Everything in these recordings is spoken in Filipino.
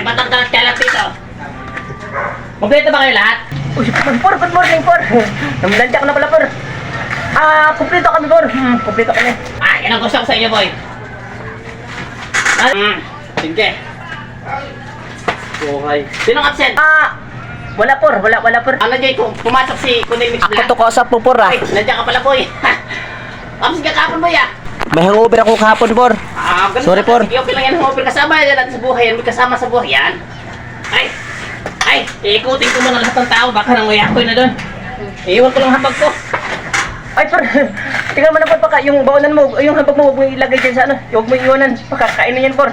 May batang ka ng kalat dito. Kompleto ba kayo lahat? Uy, por, good morning, por. Namlandya ko na pala, por. Kumpleto kami, por. Kumpleto kami. Yan ang gusto ko sa inyo, boy. Sige. Okay. Sinong absent? Wala, por. Wala, por. Jay, kung pumasok si Kunil Mix Black. Ako to kausap po, por, Ay, nandiyan ka pala, boy. Absent ka kahapon, boy, May hangover ako kahapon, por. Ganun Sorry, ka. por. Sige, okay lang yan. Hangover kasama yan natin sa buhay. Yan, may kasama sa buhay yan. Ay, iikutin ko muna lahat ng tao. Baka nang uyakoy na doon. Iiwan ko lang habag ko. Ay, por. Tingnan mo na, por, baka yung baonan mo, yung habag mo, huwag mo ilagay dyan sa ano. Huwag mo iwanan. Pakakainin yan, por.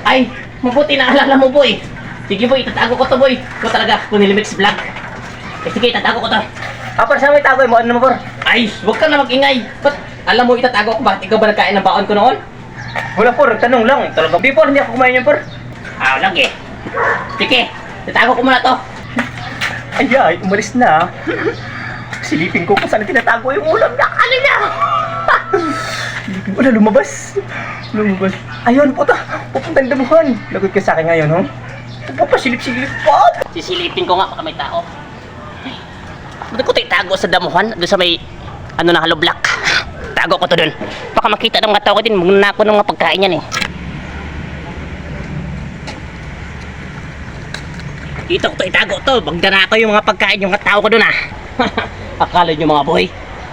Ay, mabuti na alala mo, boy. Sige, boy, itatago ko to, boy. Ito talaga, Kunil Mix Black. Sige, itatago ko to. Por, saan mo itago? Mo ano mo, por? Ay, huwag ka na mag-ingay. Ba't alam mo itatago ko? Bakit ikaw ba nagkain ng baon ko noon? Wala, por. Tanong lang. Talaga. Di, por. Hindi ako kumain yan, por. Lagi. Sige, itatago ko muna to. Ay, umalis na. Silipin ko kung saan tinatago yung ulam na kanina. Silipin ko na lumabas. Ayun, puta. Pupuntang damuhan. Lagot ka sa akin ngayon, ho? Papasilip-silip pa. Sisilipin ko nga baka may tao. Ba't ko itago sa damuhan? Doon sa may, na hollow block. Tago ko to doon. Baka makita ng mga tao ko din. Muna ako ng mga pagkain yan, Dito ko to itago to. Bagdana ko yung mga pagkain yung mga tao ko doon, Akala nyo mga boy,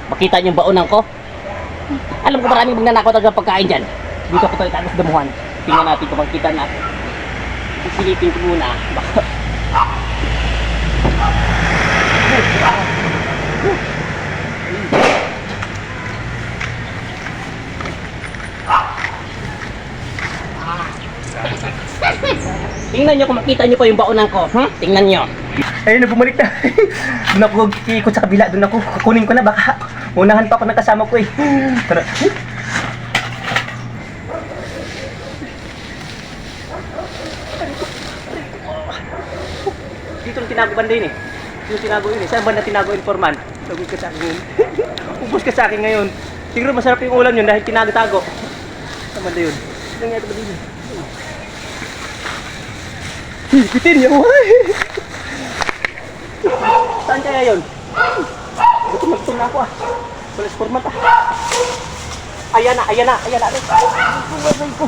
makita nyo yung baonan ko? Alam ko maraming magnanakaw talaga pagkain dyan. Dito ko to itago sa damuhan. Tingnan natin kung makita na. Silipin ko muna. Tingnan nyo kung makita nyo pa yung baonan ko. Tingnan nyo. Ayun na, bumalik na. Doon ako ikot sa kabila. Doon ako kukunin ko na. Baka unahan pa ako ng kasama ko, Tara. Dito yung tinago banda yun, Dito tinago yun, Saan banda tinago informan? Lagot ka sa akin ngayon. Ubus ka sa akin ngayon. Siguro masarap yung ulam yun dahil tinago-tago. Saan banda yun? Nangyari ba din yun? Pitin niya, Saan kaya yun? Gutom na ako, Balas format, Ayan na. Bumasay ko.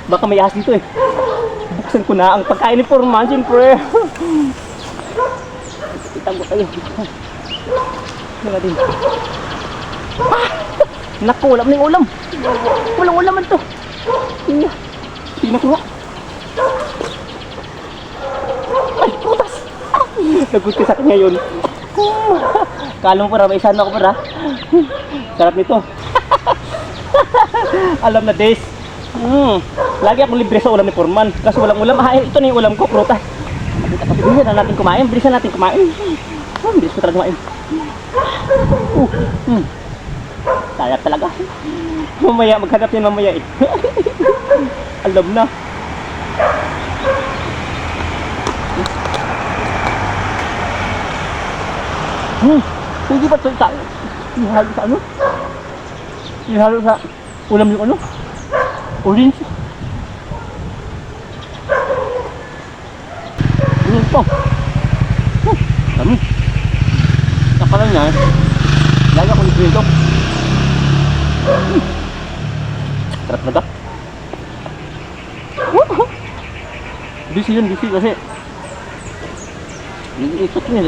Baka may ahas dito, Buksan ko na ang pagkain ni Forman, siyempre. Itago tayo. Natin. Naku, wala ng ulam. Walang ulaman to. Tingnan ko nga. Ay, putas. Nagut ka sa akin ngayon. Kala mo para, may isa na ako para. Sarap nito. Alam na, Des. Lagi akong libre sa ulam ni Forman. Kasi walang ulam. Ito na yung ulam ko, prutas. Bilisan na natin kumain. Bilis ko talaga kumain. Sayap talaga. Mamaya, maghanap yan mamaya, Alam na. Hindi ba ito tayo? Ihalo sa ano? Ihalo sa ulam yung ano? Orange. Ito. Dami. Nakalan niya, lagi ako libre ito. Sarap na ka. Busy kasi nag-iikot ng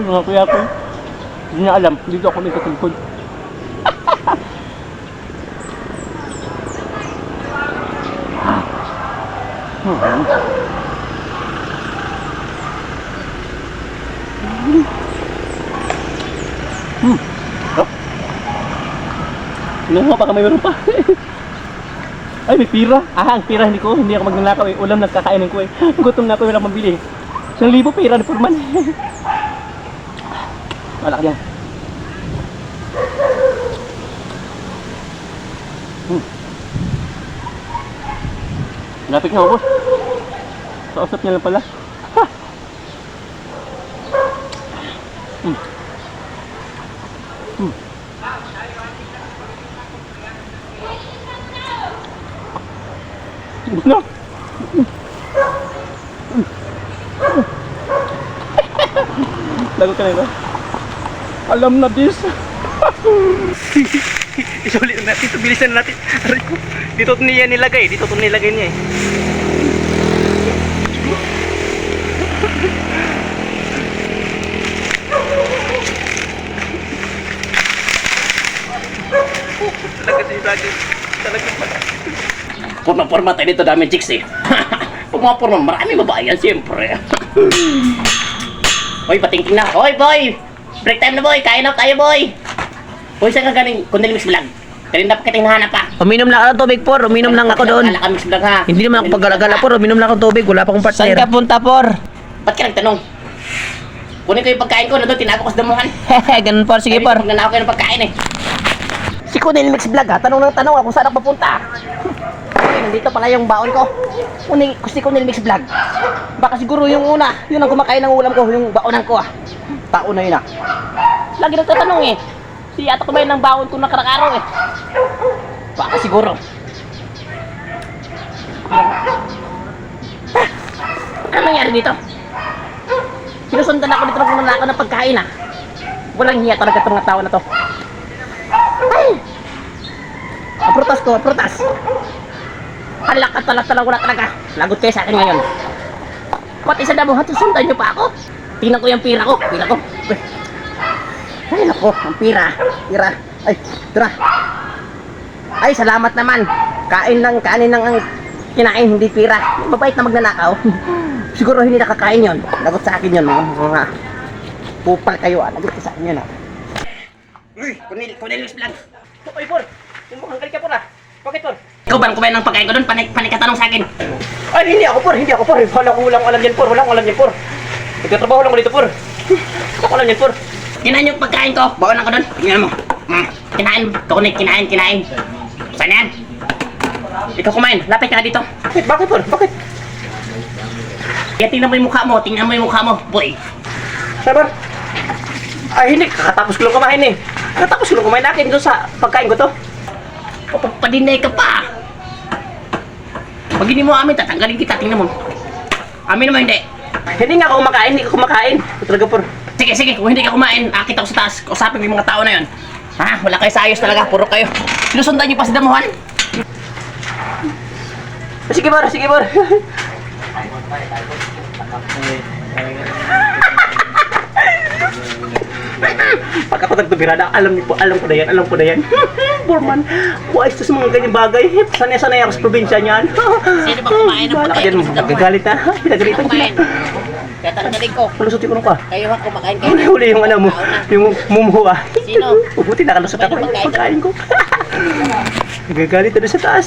mga kuyapoy. Hindi niya alam, dito ako nito sa likod. Ano, baka mayroon pa. Ay, may pira. Ang pira hindi ako magnanakaw, Ulam nagkakainin ko, Gutom na ako, wala mabili. 1,000 pira ni Forman. Wala ka dyan. Lapit na, boss. Kausap niya lang pala. No. Lagot ka na ito. Alam na this. Isulit na natin ito. Bilisan na natin. Aray ko. Dito niya nilagay. Dito ito nilagay niya eh. Talaga siya sa akin. Talaga pala. Porma-porma tayo dito, daming chicks eh. Pag mga porma, maraming babae yan, siyempre. Hoy, patingking na. Hoy, boy! Break time na, boy! Kain na tayo, boy! Hoy, saan ka galing? Kundali Mix Vlog. Kanina pa kitang nahanap pa. Uminom lang ako ng tubig, por. Uminom lang ako doon. Kala ka Mix Vlog, ha? Hindi naman ako paggalagala, por. Uminom lang ako ng tubig. Wala pa akong partner. Saan ka punta, por? Ba't ka nagtanong? Kunin ko yung pagkain ko, nandun, tinago ko sa damuhan. Ganun, por. Sige, por. Magnanakaw kayo ng pagkain eh. Si Kunil Mix Vlog, ha? Tanong ng tanong ako saan ako papunta. Ay, nandito pala yung baon ko. Si Kunil Mix Vlog. Baka siguro yung una, yun ang kumakain ng ulam ko, yung baonan ko ah. Tao na yun ah. Lagi nagtatanong eh. Si ata kumain ng baon ko nakarang-araw eh. Baka siguro. Ano nangyari dito? Sinusundan ako dito ng nanakaw ng pagkain ah. Walang hiya talaga itong mga tao na to. Ay! Ang prutas ko, ang prutas. Halak at talag wala talaga. Lagot kayo sa akin ngayon. Pati sa damo, sundan nyo pa ako. Tingnan ko yung pira ko. Pira ko. Ay, nako, ang pira. Pira. Ay, tira. Ay, salamat naman. Kanin lang ang kinain, hindi pira. Mabait na magnanakaw. Siguro hindi nakakain yon. Lagot sa akin yun, mga pupal kayo ah. Lagot sa akin yun ah. Uy, Kunil Mix Vlog. Uy, Por. Hanggal ka, Por ah. Bakit, Por? Ikaw ba ang kumain ng pagkain ko doon? Panik ka tanong sa akin. Ay, hindi ako, por. Hindi ako, por. Walang alam yan, por. Walang alam yan, por. Nagtatrabaho lang ko dito, por. Walang alam yan, por. Kinain yung pagkain ko. Baon ako doon. Tingnan mo. Kinain. Kukunik. Kinain. Saan yan? Ikaw kumain. Lapit ka na dito. Bakit, por? Bakit? Kaya tingnan mo yung mukha mo. Tingnan mo yung mukha mo. Boy. Sabar. Ay, hindi. Kakatapos ko lang kumain eh. Kakatapos ko lang kumain natin doon sa pagkain ko to. Papadinay ka pa. Pag hindi mo amin, tatanggalin kita. Tingnan mo. Amin naman hindi. Hindi nga ako kumakain. Hindi ko kumakain. Ito talaga, por. Sige. Kung hindi ka kumain, akit ako sa taas. Usapin mo yung mga tao na yun. Ha? Wala kayo sa ayos talaga. Puro kayo. Sinusundan niyo pa sa damuhan. Sige, por. Sige, por. Pag ako nagtubirada, alam ko na yan. Borman, wais to sa mga ganyang bagay. Sanay ako sa probinsya niyan. Sino ba kumain ng Bahala ka pagkain dyan, sa damuhan? magagalit na. Pinagalitan sila. Kumain. Kaya tatanggalin ko. Palusutin ko nung pa. Kayo ha, kumakain kayo. Ano huli yung ano mo, yung mumuha. Sino? Ubuti nakalusot ako Kumain ng yung pagkain ko. Nagagalit na doon sa taas.